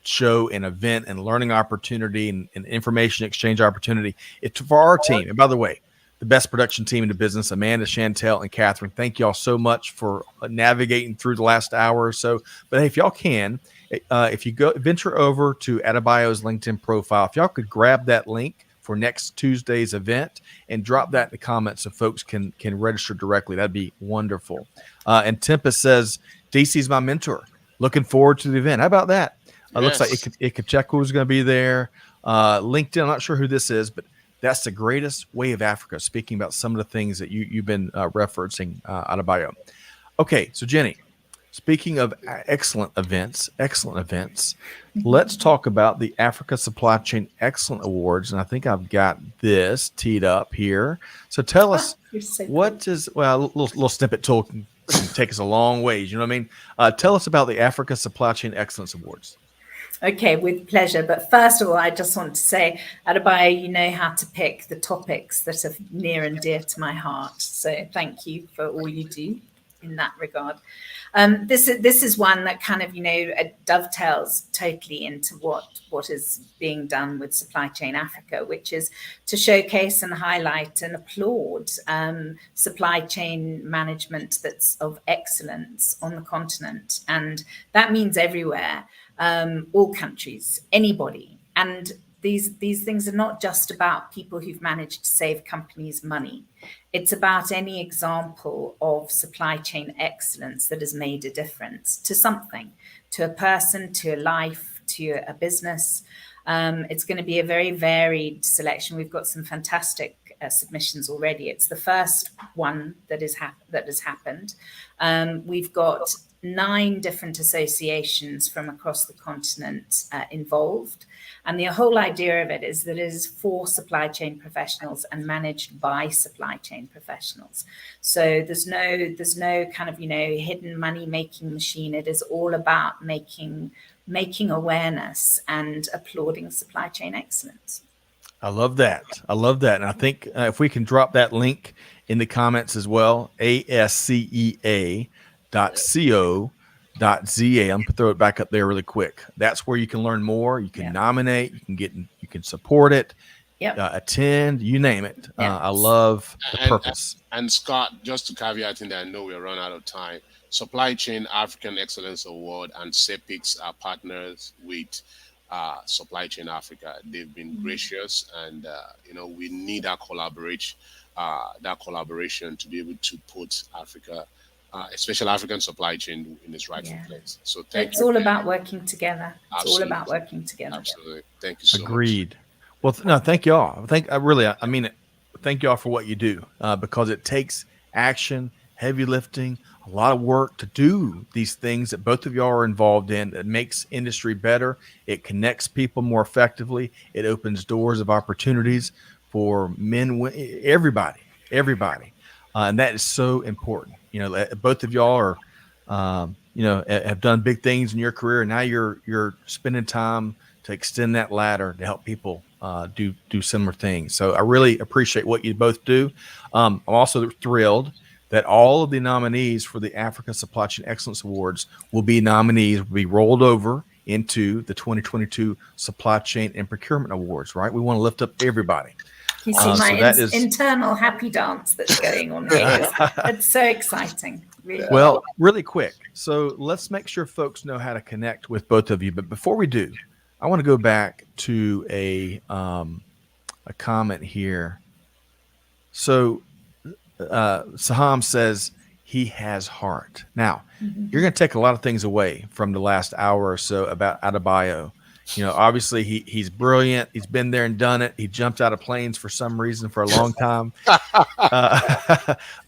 show and event and learning opportunity and information exchange opportunity. It's for our team. And by the way, the best production team in the business, Amanda, Chantel, and Catherine, thank y'all so much for navigating through the last hour or so. But hey, if y'all can, if you go venture over to Adebayo's LinkedIn profile, if y'all could grab that link for next Tuesday's event and drop that in the comments so folks can register directly. That'd be wonderful. And Tempest says, DC's my mentor. Looking forward to the event. How about that? Looks like Ikechukwu is going to be there. LinkedIn, I'm not sure who this is, but that's the greatest way of Africa, speaking about some of the things that you've been referencing, Adebayo. Okay, so Jenny, speaking of excellent events, let's talk about the Africa Supply Chain Excellence Awards. And I think I've got this teed up here. So tell us what is, well, a little snippet tool can take us a long ways. You know what I mean? Tell us about the Africa Supply Chain Excellence Awards. Okay, with pleasure. But first of all, I just want to say, Adebayo, you know how to pick the topics that are near and dear to my heart. So thank you for all you do in that regard. This is one that kind of, dovetails totally into what is being done with Supply Chain Africa, which is to showcase and highlight and applaud supply chain management that's of excellence on the continent. And that means everywhere, all countries, anybody. And these things are not just about people who've managed to save companies money. It's about any example of supply chain excellence that has made a difference to something, to a person, to a life, to a business. It's going to be a very varied selection. We've got some fantastic submissions already. It's the first one that has happened. We've got 9 different associations from across the continent involved. And the whole idea of it is that it is for supply chain professionals and managed by supply chain professionals. So there's no kind of, hidden money making machine. It is all about making awareness and applauding supply chain excellence. I love that. And I think if we can drop that link in the comments as well, ascea.co.za. I'm gonna throw it back up there really quick. That's where you can learn more. You can nominate. You can support it. Attend. You name it. I love the purpose. And Scott, just to caveat in there, I know we're running out of time. Supply Chain African Excellence Award and SAPICS are partners with Supply Chain Africa. They've been gracious, and we need that collaboration to be able to put Africa. Especially African supply chain in its rightful place. So it's all about working together. It's all about working together. Absolutely. Thank you so much. Agreed. Well, no, thank y'all. I mean it. Thank y'all for what you do because it takes action, heavy lifting, a lot of work to do these things that both of y'all are involved in. It makes industry better. It connects people more effectively. It opens doors of opportunities for men, everybody. And that is so important. Both of y'all are, have done big things in your career, and now you're spending time to extend that ladder to help people do similar things. So I really appreciate what you both do. I'm also thrilled that all of the nominees for the Africa Supply Chain Excellence Awards will be rolled over into the 2022 Supply Chain and Procurement Awards. Right? We want to lift up everybody. You see my internal happy dance that's going on here. It's so exciting. Really. Well, really quick. So let's make sure folks know how to connect with both of you. But before we do, I want to go back to a comment here. So Saham says he has heart. Now, you're going to take a lot of things away from the last hour or so about Adebayo. Obviously he's brilliant. He's been there and done it. He jumped out of planes for some reason for a long time.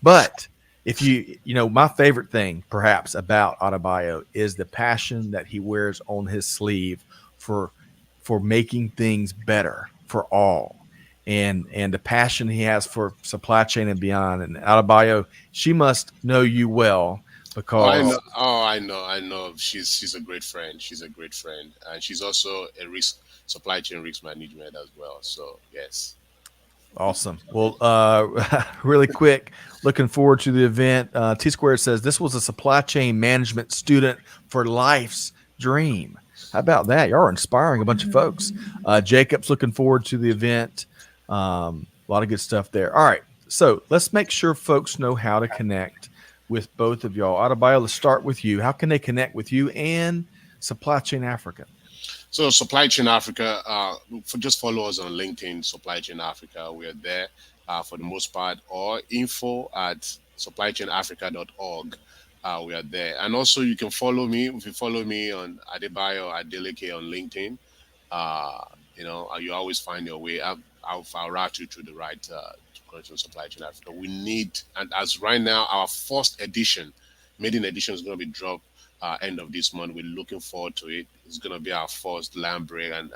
But if my favorite thing perhaps about Adebayo is the passion that he wears on his sleeve for making things better for all. and the passion he has for supply chain and beyond. And Adebayo, she must know you well Oh, I because know. Oh, I know. She's a great friend. She's a great friend, and she's also a supply chain risk management as well. So yes. awesome. Well, really quick, looking forward to the event. T Squared says this was a supply chain management student for life's dream. How about that? Y'all are inspiring a bunch of folks. Jacob's looking forward to the event. A lot of good stuff there. All right. So let's make sure folks know how to connect with both of y'all. Adebayo, let's start with you. How can they connect with you and Supply Chain Africa? So Supply Chain Africa, just follow us on LinkedIn, Supply Chain Africa. We are there for the most part, or info@supplychainafrica.org. We are there. And also you can follow me. If you follow me on Adebayo Adeleke on LinkedIn, you always find your way. I'll route you to the right to Supply Chain Africa. We need, and as right now, our first edition, maiden edition, is going to be dropped end of this month. We're looking forward to it. It's going to be our first land break and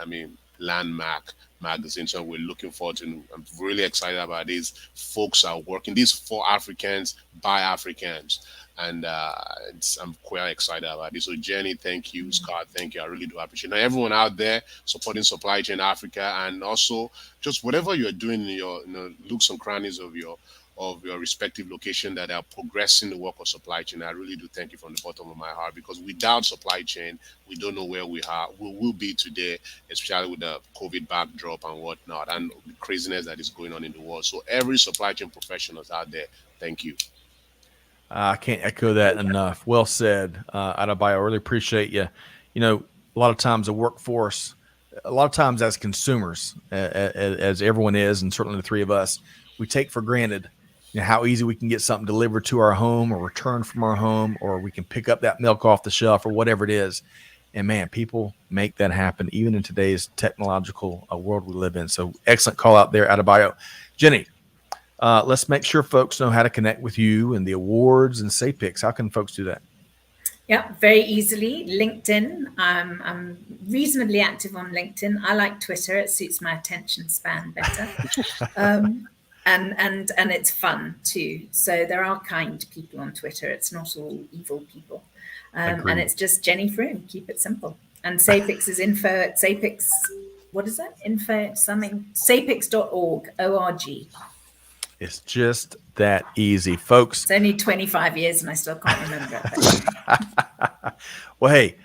landmark magazine. So we're looking forward to. I'm really excited about this. Folks are working. These for Africans by Africans, and I'm quite excited about this. So Jenny, thank you. Scott, thank you. I really do appreciate it. Now everyone out there supporting Supply Chain Africa, and also just whatever you're doing in your looks and crannies of your respective location that are progressing the work of supply chain. I really do thank you from the bottom of my heart, because without supply chain, we don't know where we will be today, especially with the COVID backdrop and whatnot, and the craziness that is going on in the world. So every supply chain professionals out there, thank you. I can't echo that enough. Well said, Adebayo. I really appreciate you. A lot of times the workforce, a lot of times as consumers, as everyone is, and certainly the three of us, we take for granted how easy we can get something delivered to our home or returned from our home, or we can pick up that milk off the shelf or whatever it is. And man, people make that happen even in today's technological world we live in. So excellent call out there, Adebayo. Jenny, let's make sure folks know how to connect with you and the awards and SAPICS. How can folks do that? Yeah, very easily. LinkedIn. I'm reasonably active on LinkedIn. I like Twitter. It suits my attention span better. And it's fun too. So there are kind people on Twitter. It's not all evil people. And it's just Jenny Froome. Keep it simple. And SAPICS is info at SAPICS. What is that? Info something. SAPICS.org. O-R-G. It's just that easy, folks. It's only 25 years and I still can't remember it. Well, hey,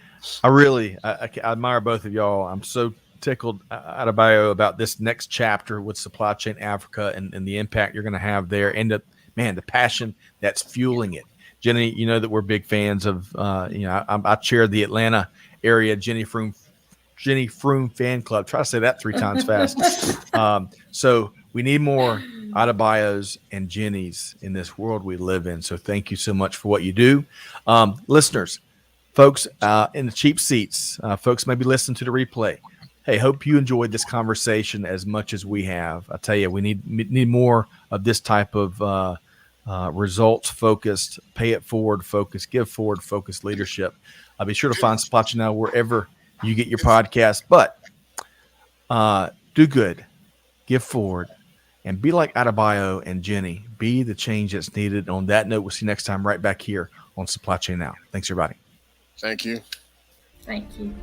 I admire both of y'all. I'm so tickled, Adebayo, about this next chapter with Supply Chain Africa and the impact you're going to have there, and the passion that's fueling it. Jenny, you know that we're big fans of. I chair the Atlanta area Jenny Froome fan club. Try to say that 3 times fast. So we need more Adebayos and Jennies in this world we live in. So thank you so much for what you do, listeners, folks in the cheap seats. Folks maybe listen to the replay. Hey, hope you enjoyed this conversation as much as we have. I tell you, we need more of this type of results focused, pay it forward focused, give forward focused leadership. Be sure to find Supply Chain Now wherever you get your podcast. But do good, give forward, and be like Adebayo and Jenny. Be the change that's needed. On that note, we'll see you next time right back here on Supply Chain Now. Thanks, everybody. Thank you. Thank you.